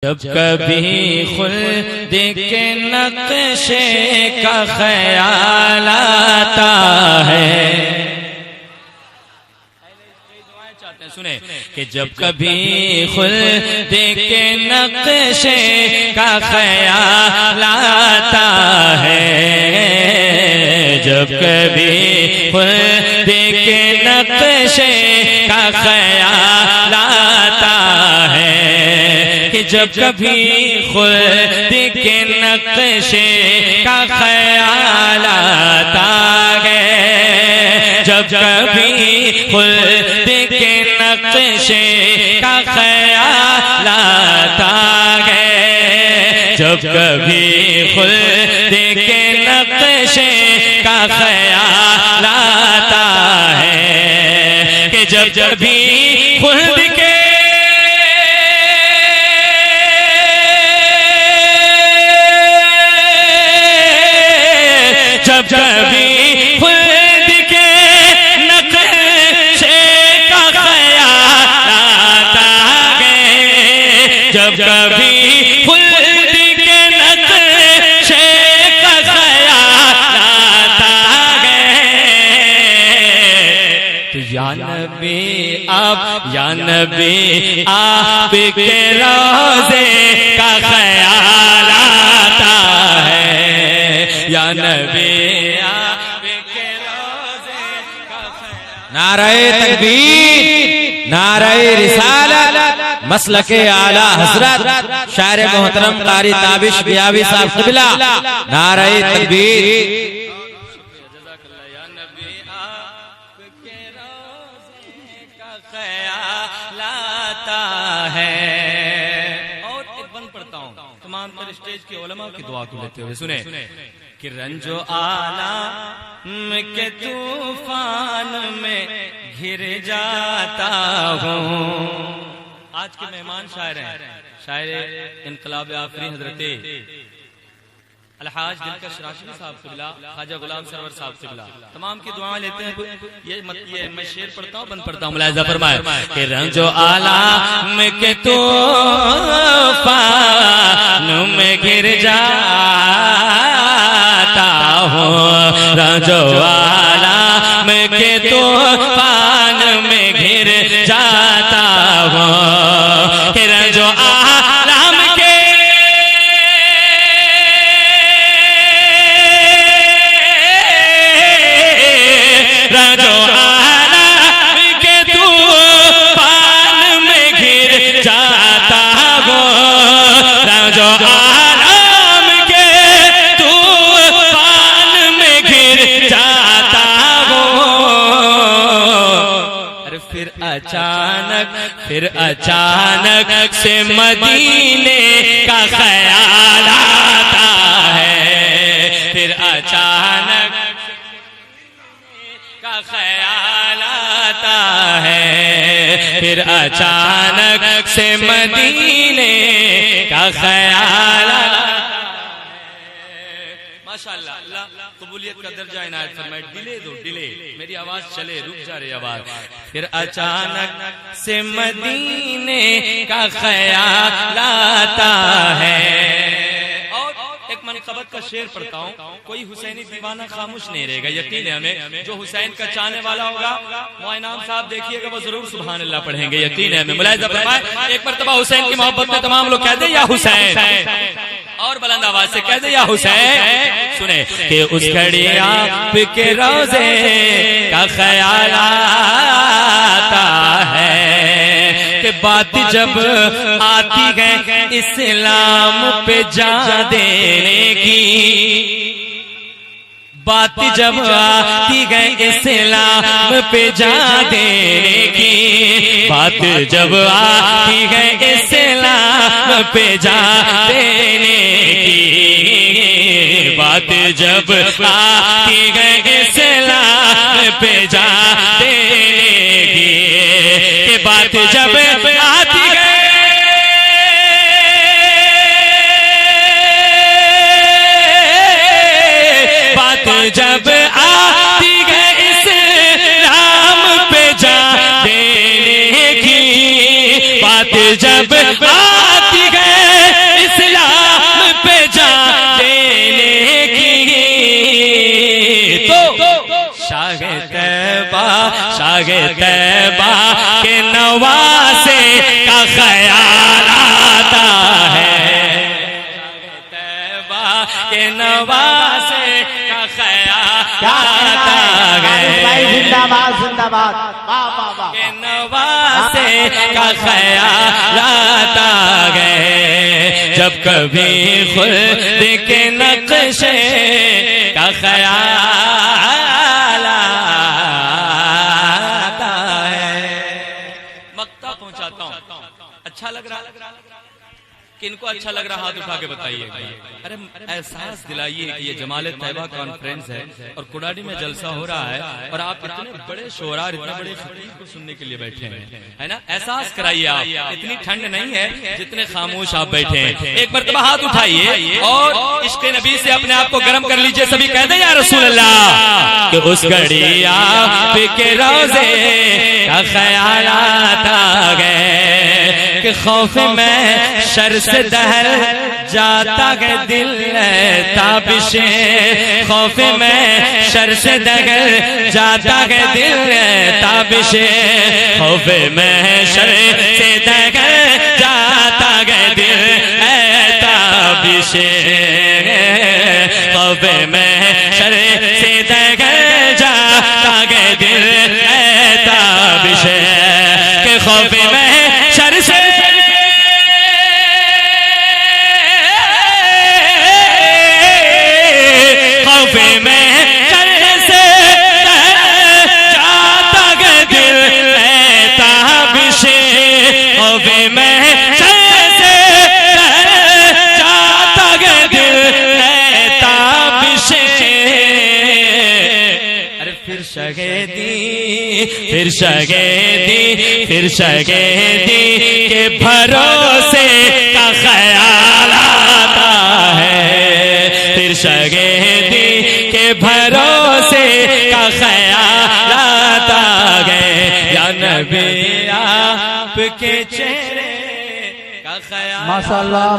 जब कभी खुल्द के नक्शे का ख्याल आता है, सुने कि जब कभी खुल्द के नक्शे का ख्याल आता है, जब कभी खुल्द के नक्शे का ख्याल आता है, कि जब कभी खुद के नक्शे का ख्याल आता है, जब कभी खुद के नक्शे का ख्याल आता है, जब कभी खुद के नक्शे का ख्याल आता है, कि जब कभी खुद के जब कभी खुद के नक्शे का ख्याल आता है, जब कभी खुद के नक्शे का ख्याल आता है, तो या नबी आप, या नबी आप के रोज़े का ख्याल आता है, या नबी आपके रोज़े का ख्याल। नारे तकबीर, नारे रिसालत, मसलके आला हजरत शायर मोहतरम कारी ताबिश बियावी साहब क़िबला, नारे तकबीर। या नबी आपके रोज़े का ख्याल आता है। और एक बंद पढ़ता हूँ तमाम तर स्टेज के उलमा की दुआ को लेते हुए, सुने कि रंजो आला के तूफान में घिर जाता हूँ। आज के मेहमान शायर हैं, शायर इनकलाब आफरी हजरते अलहाज दिलकश राशिदी साहब क़िबला, ख्वाजा गुलाम सरवर साहब क़िबला, तमाम की दुआएं लेते हैं। ये मैं शेर पढ़ता हूँ, बंद पढ़ता हूँ, मुलाहिज़ा फरमाए कि रंजो आला के तूफान में घिर जाता हूँ, रंजो आला के तूफान में घिर जाता हूँ, कि रंजो आलम के रंजो आलम के तूफान में घिर जाता हूँ, रंजो आलम के तूफान में घिर जाता हूँ। अरे फिर अचानक से मदीने का ख्याल आता है, फिर अचानक का ख्याल आता है, फिर अचानक से मदीने का ख्याल आता है। माशाअल्लाह, अल्लाह कबूलियत का दर्जा इनायत फरमाए। डिले दो, डिले, मेरी आवाज चले, रुक जा रही आवाज। फिर अचानक से मदीने का ख्याल आता है। एक मनक़बत का शेर पढ़ता हूँ, कोई हुसैनी दीवाना खामोश नहीं रहेगा, यकीन है हमें। जो हुसैन का चाहने वाला होगा, मोइनाम साहब देखिएगा, वो जरूर सुभान अल्लाह पढ़ेंगे, यकीन है हमें। मुलाहिज़ा फरमाए, एक मरतबा हुसैन की मोहब्बत में तमाम लोग कह दे या हुसैन, और बुलंद आवाज से कह दे या हुसैन। सुने कि उस घड़ी आपके रोज़े का ख्याल आता है, कि बात जब आती है इस्लाम पे जान देने की, बात जब आती है इस्लाम पे जान देने की, बात जब आती है इस्लाम पे जान देने की, बात जब आती है इस्लाम पे जान देने की, बात जब आती है जब आती है इस्लाम पे जान देने की, बात जब आती है शागे तैबा के नवासे का ख्याल आता है, तैबा के नवासे का ख्याल आता है, जिंदाबाद जिंदाबाद, वाह वाह वाह, के नवासे का ख्याल आता है। जब कभी खुद के नक्शे का ख्याल आता है। मक्ता पहुंचाता हूं, अच्छा लग रहा, किनको अच्छा लग रहा हाथ उठा के बताइए। अरे एहसास दिलाइए कि ये जमाले तैयबा कॉन्फ्रेंस है और कुडाडी में जलसा हो रहा है और आप इतने बड़े शोरार, इतने बड़े खतीब को सुनने के लिए बैठे हैं, है ना। एहसास कराइए आप, इतनी ठंड नहीं है जितने खामोश आप बैठे हैं। एक मरतबा हाथ उठाइए और इश्क़ नबी से अपने आप को गर्म कर लीजिए। सभी कहते हैं या रसूल अल्लाह कि उस घड़ी आपके रोज़े का ख्याल आता है कि खौफ में शर से दहल जाता है दिल ताबिशे, खौफ में शर से दहल जाता है दिल ताबिशे, खौफ में शर से दहल जाता है दिल ताबिशे, खौफ में शर से दहल जाता है दिल ताबिशे, के खौफ में शर से फिर शगेदी के भरोसे का ख्याल आता है, फिर शगेदी के भरोसे का ख्याल आता है। या नबी आपके चेहरे का ख्याल माशाअल्लाह।